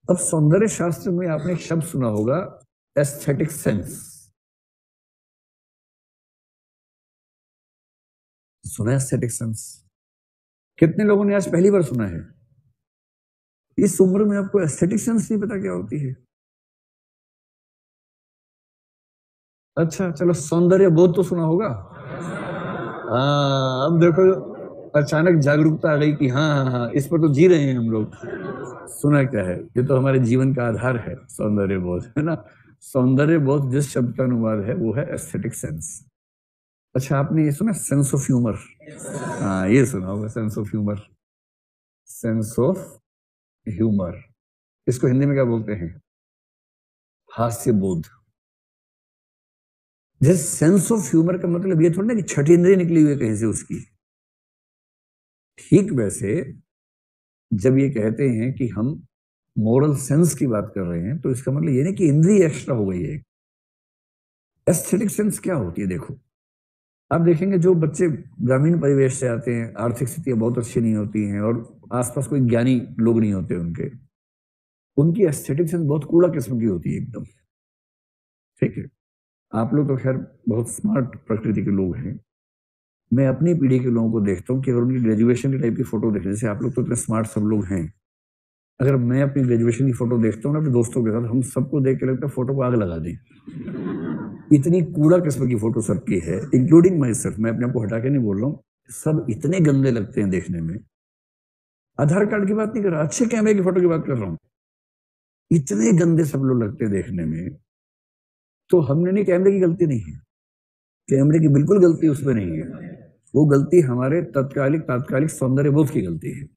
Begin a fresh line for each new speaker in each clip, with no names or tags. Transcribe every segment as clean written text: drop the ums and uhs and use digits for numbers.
अब सौंदर्य शास्त्र में आपने एक शब्द सुना होगा, एस्थेटिक सेंस। सुना है एस्थेटिक सेंस? कितने लोगों ने आज पहली बार सुना है? इस उम्र में आपको एस्थेटिक सेंस नहीं पता क्या होती है? अच्छा चलो, सौंदर्य बोध तो सुना होगा। हाँ, अब देखो, अचानक जागरूकता आ गई कि हाँ हाँ हाँ, इस पर तो जी रहे हैं हम लोग। सुना क्या है? ये तो हमारे जीवन का आधार है, सौंदर्य बोध, है ना। सौंदर्य बोध जिस शब्द का अनुवाद है वो है एस्थेटिक सेंस। अच्छा, आपने ये सुना सेंस ऑफ ह्यूमर? हाँ, ये सुना होगा, sense of humour. Sense of humour, इसको हिंदी में क्या बोलते हैं? हास्य बोध। जैसे सेंस ऑफ ह्यूमर का मतलब ये थोड़ा ना कि छठी इंद्रिय निकली हुई है कहीं से उसकी। ठीक वैसे जब ये कहते हैं कि हम मोरल सेंस की बात कर रहे हैं, तो इसका मतलब ये नहीं कि इंद्रिय एक्स्ट्रा हो गई है। एस्थेटिक सेंस क्या होती है? देखो, आप देखेंगे जो बच्चे ग्रामीण परिवेश से आते हैं, आर्थिक स्थितियां बहुत अच्छी नहीं होती हैं और आसपास कोई ज्ञानी लोग नहीं होते उनके, उनकी एस्थेटिक सेंस बहुत कूड़ा किस्म की होती है एकदम। ठीक है, आप लोग तो खैर बहुत स्मार्ट प्रकृति के लोग हैं। मैं अपनी पीढ़ी के लोगों को देखता हूँ कि अगर उनकी ग्रेजुएशन के टाइप की फोटो देखें, जैसे आप लोग तो इतने स्मार्ट सब लोग हैं, अगर मैं अपनी ग्रेजुएशन की फोटो देखता हूँ ना अपने दोस्तों के साथ, हम सबको देख के लगता है फोटो को आग लगा दें। इतनी कूड़ा किस्म की फोटो सबकी है, इंक्लूडिंग माई सेल्फ। मैं अपने आप को हटा के नहीं बोल रहा हूँ, सब इतने गंदे लगते हैं देखने में। आधार कार्ड की बात नहीं कर रहा, अच्छे कैमरे की फोटो की बात कर रहा हूँ। इतने गंदे सब लोग लगते हैं देखने में। तो हमने नहीं, कैमरे की गलती नहीं है, कैमरे की बिल्कुल गलती उसमें नहीं है। वो गलती हमारे तत्कालिक तात्कालिक सौंदर्य बोध की गलती है।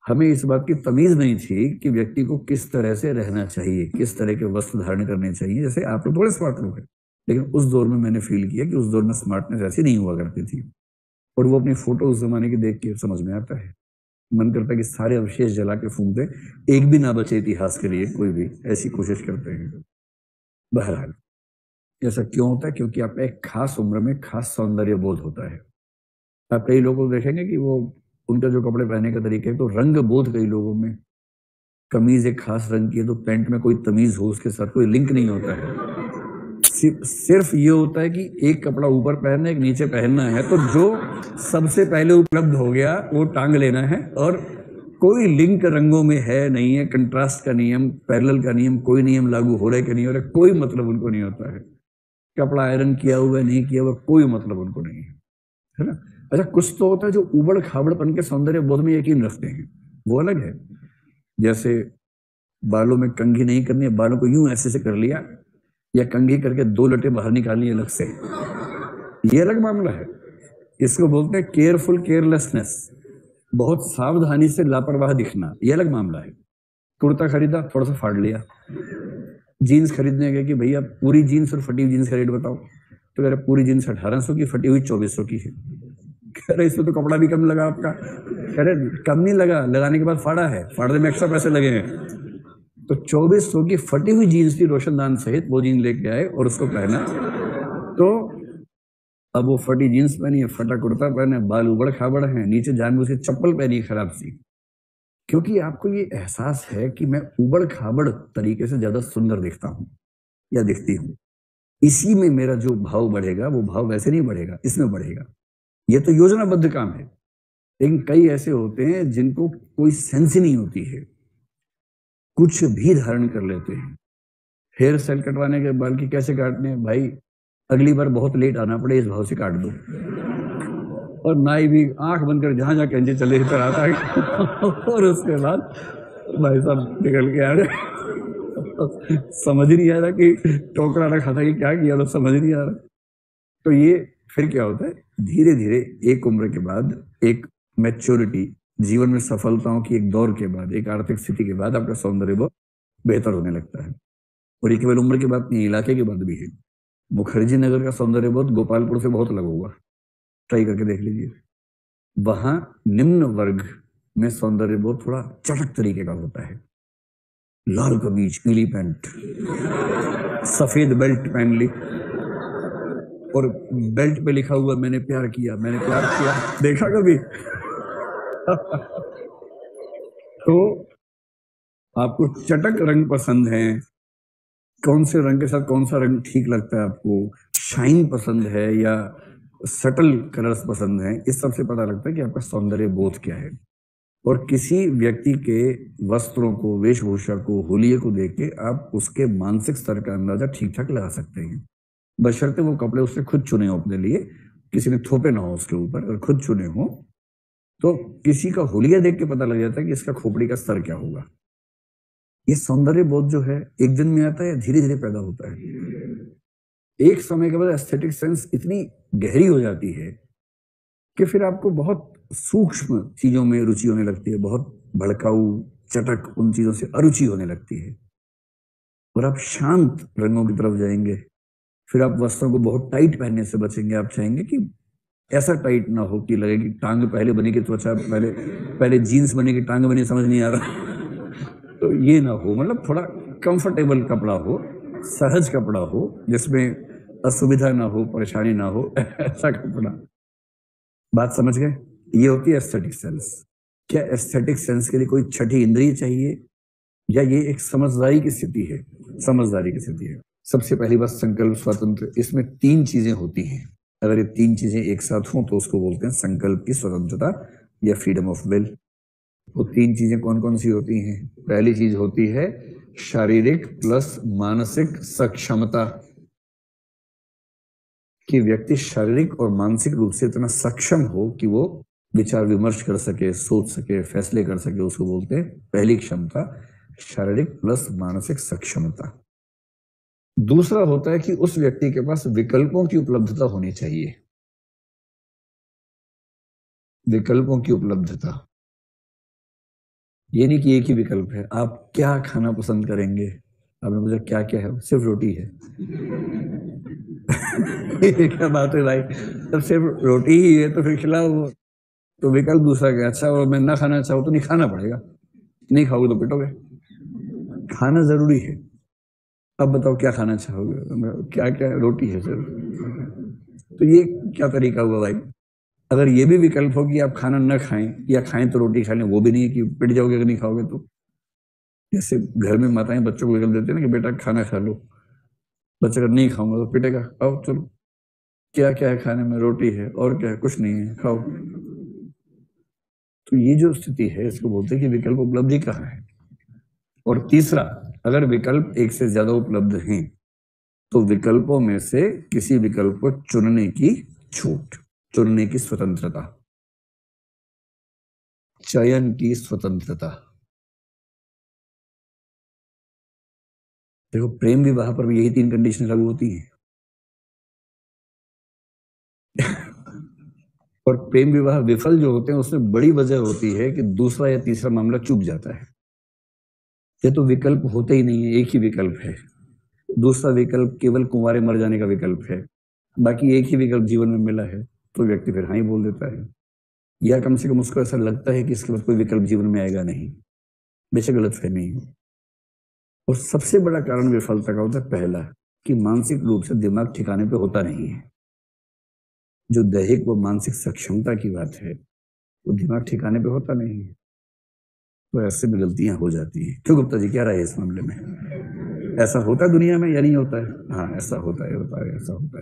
हमें इस बात की तमीज नहीं थी कि व्यक्ति को किस तरह से रहना चाहिए, किस तरह के वस्त्र धारण करने चाहिए। जैसे आप लोग थोड़े स्मार्ट लोग हैं, लेकिन उस दौर में मैंने फील किया कि उस दौर में स्मार्टनेस ऐसी नहीं हुआ करती थी। और वो अपनी फोटो उस जमाने की देख के समझ में आता है, मन करता है कि सारे अवशेष जला के फूंक दे, एक भी ना बचे इतिहास के लिए, कोई भी ऐसी कोशिश करते हैं। बहरहाल, ऐसा क्यों होता है? क्योंकि आपका एक खास उम्र में खास सौंदर्य बोध होता है। आप कई लोगों को देखेंगे कि वो, उनका जो कपड़े पहनने का तरीका है, तो रंग बोध कई लोगों में। कमीज एक खास रंग की है तो पैंट में कोई तमीज हो, उसके साथ कोई लिंक नहीं होता है। सिर्फ ये होता है कि एक कपड़ा ऊपर पहनना, एक नीचे पहनना है, तो जो सबसे पहले उपलब्ध हो गया वो टांग लेना है। और कोई लिंक रंगों में है नहीं है, कंट्रास्ट का नियम, पैरेलल का नियम, कोई नियम लागू हो रहा है कि नहीं हो रहा है, कोई मतलब उनको नहीं होता है। कपड़ा आयरन किया हुआ है नहीं किया हुआ, कोई मतलब उनको नहीं है ना। अच्छा, कुछ तो होता है जो उबड़ खाबड़पन के सौंदर्य बोध में यकीन रखते हैं, वो अलग है। जैसे बालों में कंघी नहीं करनी है, बालों को यूं ऐसे से कर लिया, या कंघी करके दो लटे बाहर निकालनी अलग से, ये अलग मामला है। इसको बोलते हैं केयरफुल केयरलेसनेस, बहुत सावधानी से लापरवाह दिखना, ये अलग मामला है। कुर्ता खरीदा, थोड़ा सा फाड़ लिया। जीन्स खरीदने गए कि भैया पूरी जीन्स और फटी हुई जीन्स का रेट बताओ, तो कह रहे पूरी जीन्स 1800 की, फटी हुई 2400 की है। कह रहे इसमें तो कपड़ा भी कम लगा आपका। कह रहे कम नहीं लगा, लगाने के बाद फाड़ा है, फाड़ने में एक्स्ट्रा पैसे लगे हैं। तो 2400 की फटी हुई जीन्स थी रोशनदान सहित, वो जीन्स लेके आए और उसको पहना। तो अब वो फटी जीन्स पहनी है, फटा कुर्ता पहना है, बाल उबड़ खाबड़ है, नीचे जानबूझ के चप्पल पहनी है खराब सी, क्योंकि आपको ये एहसास है कि मैं उबड़ खाबड़ तरीके से ज्यादा सुंदर दिखता हूं या दिखती हूं। इसी में मेरा जो भाव बढ़ेगा, वो भाव वैसे नहीं बढ़ेगा, इसमें बढ़ेगा। ये तो योजनाबद्ध काम है। लेकिन कई ऐसे होते हैं जिनको कोई सेंस ही नहीं होती है, कुछ भी धारण कर लेते हैं। हेयर स्टाइल कटवाने के बाल की कैसे काटने हैं भाई, अगली बार बहुत लेट आना पड़े इस भाव से काट दो। और नाई भी आंख बंद कर जहां जहां कैंची चले इधर आता है और उसके बाद भाई साहब निकल के आ रहे समझ नहीं आ रहा कि टोकरा रखा था कि क्या किया, तो समझ नहीं आ रहा। तो ये फिर क्या होता है, धीरे धीरे एक उम्र के बाद, एक मैच्योरिटी, जीवन में सफलताओं की एक दौर के बाद, एक आर्थिक स्थिति के बाद आपका सौंदर्य बहुत बेहतर होने लगता है। और ये केवल उम्र की बात नहीं, इलाके की बात भी है। मुखर्जी नगर का सौंदर्य बहुत गोपालपुर से बहुत अलग होगा, ट्राई करके देख लीजिए। वहां निम्न वर्ग में सौंदर्य बहुत थोड़ा चटक तरीके का होता है। लाल कमीज, पीली पैंट, सफेद बेल्ट पहन ली, और बेल्ट पे लिखा हुआ मैंने प्यार किया, मैंने प्यार किया, देखा कभी? तो आपको चटक रंग पसंद है, कौन से रंग के साथ कौन सा रंग ठीक लगता है आपको, शाइन पसंद है या सटल कलर्स पसंद है, इस सब से पता लगता है कि आपका सौंदर्य बोध क्या है। और किसी व्यक्ति के वस्त्रों को, वेशभूषा को, हुलिये को देख के आप उसके मानसिक स्तर का अंदाजा ठीक ठाक लगा सकते हैं, बशर्ते वो कपड़े उसने खुद चुने हो अपने लिए, किसी ने थोपे ना हो उसके ऊपर, और खुद चुने हो। तो किसी का हुलिया देख के पता लग जाता है कि इसका खोपड़ी का स्तर क्या होगा। ये सौंदर्य बोध जो है एक दिन में आता है या धीरे धीरे पैदा होता है। एक समय के बाद एस्थेटिक सेंस इतनी गहरी हो जाती है कि फिर आपको बहुत सूक्ष्म चीजों में रुचि होने लगती है, बहुत भड़काऊ चटक उन चीजों से अरुचि होने लगती है, और आप शांत रंगों की तरफ जाएंगे। फिर आप वस्त्रों को बहुत टाइट पहनने से बचेंगे, आप चाहेंगे कि ऐसा टाइट ना हो कि लगे कि टांग पहले बनी की त्वचा पहले पहले जीन्स बनी की टांग बनी, समझ नहीं आ रहा। तो ये ना हो, मतलब थोड़ा कंफर्टेबल कपड़ा हो, सहज कपड़ा हो, जिसमें असुविधा ना हो, परेशानी ना हो, ऐसा कपड़ा। बात समझ गए? ये होती है एस्थेटिक सेंस। क्या एस्थेटिक सेंस के लिए कोई छठी इंद्रिय चाहिए, या ये एक समझदारी की स्थिति है? समझदारी की स्थिति है। सबसे पहली बात, संकल्प स्वतंत्र, इसमें 3 चीजें होती हैं। अगर ये 3 चीजें एक साथ हों तो उसको बोलते हैं संकल्प की स्वतंत्रता या फ्रीडम ऑफ विल। वो 3 चीजें कौन कौन सी होती हैं? पहली चीज होती है शारीरिक प्लस मानसिक सक्षमता, कि व्यक्ति शारीरिक और मानसिक रूप से इतना सक्षम हो कि वो विचार विमर्श कर सके, सोच सके, फैसले कर सके, उसको बोलते हैं पहली क्षमता, शारीरिक प्लस मानसिक सक्षमता। दूसरा होता है कि उस व्यक्ति के पास विकल्पों की उपलब्धता होनी चाहिए। विकल्पों की उपलब्धता, ये नहीं कि एक ही विकल्प है। आप क्या खाना पसंद करेंगे? आपने पूछा क्या क्या है, सिर्फ रोटी है। ये क्या बात है भाई, जब सिर्फ रोटी ही है तो फिर खिलाओ वो। तो विकल्प दूसरा क्या? अच्छा, और मैं ना खाना चाहूँ तो नहीं खाना पड़ेगा, नहीं खाओगे तो पिटोगे। खाना जरूरी है। अब बताओ क्या खाना चाहोगे? क्या क्या? रोटी है सिर्फ। तो ये क्या तरीका हुआ भाई? अगर ये भी विकल्प हो कि आप खाना न खाएं या खाएं तो रोटी खा लें, वो भी नहीं है कि पिट जाओगे अगर नहीं खाओगे तो। जैसे घर में माताएं बच्चों को विकल्प देते हैं ना कि बेटा खाना खा लो, बच्चा अगर नहीं खाऊंगा तो पिटेगा। आओ चलो, क्या क्या है खाने में? रोटी है, और क्या है? कुछ नहीं है, खाओ। तो ये जो स्थिति है इसको बोलते हैं कि विकल्प उपलब्धि कहाँ है। और तीसरा, अगर विकल्प एक से ज्यादा उपलब्ध हैं तो विकल्पों में से किसी विकल्प को चुनने की छूट, चुनने की स्वतंत्रता, चयन की स्वतंत्रता। देखो, प्रेम विवाह पर भी यही 3 कंडीशन लागू होती हैं। और प्रेम विवाह विफल जो होते हैं उसमें बड़ी वजह होती है कि दूसरा या तीसरा मामला चूक जाता है। ये तो विकल्प होते ही नहीं है, एक ही विकल्प है। दूसरा विकल्प केवल कुंवारे मर जाने का विकल्प है, बाकी एक ही विकल्प जीवन में मिला है, तो व्यक्ति फिर हाँ ही बोल देता है, या कम से कम उसको ऐसा लगता है कि इसके बाद कोई विकल्प जीवन में आएगा नहीं, बेशक गलतफहमी है। और सबसे बड़ा कारण विफलता का होता है पहला, कि मानसिक रूप से दिमाग ठिकाने पे होता नहीं है। जो दैहिक व मानसिक सक्षमता की बात है, वो दिमाग ठिकाने पे होता नहीं है। तो ऐसे में गलतियां हो जाती हैं। क्यों गुप्ता जी, क्या राय है इस मामले में? ऐसा होता है दुनिया में या नहीं होता है? हाँ, ऐसा होता है, ऐसा होता है।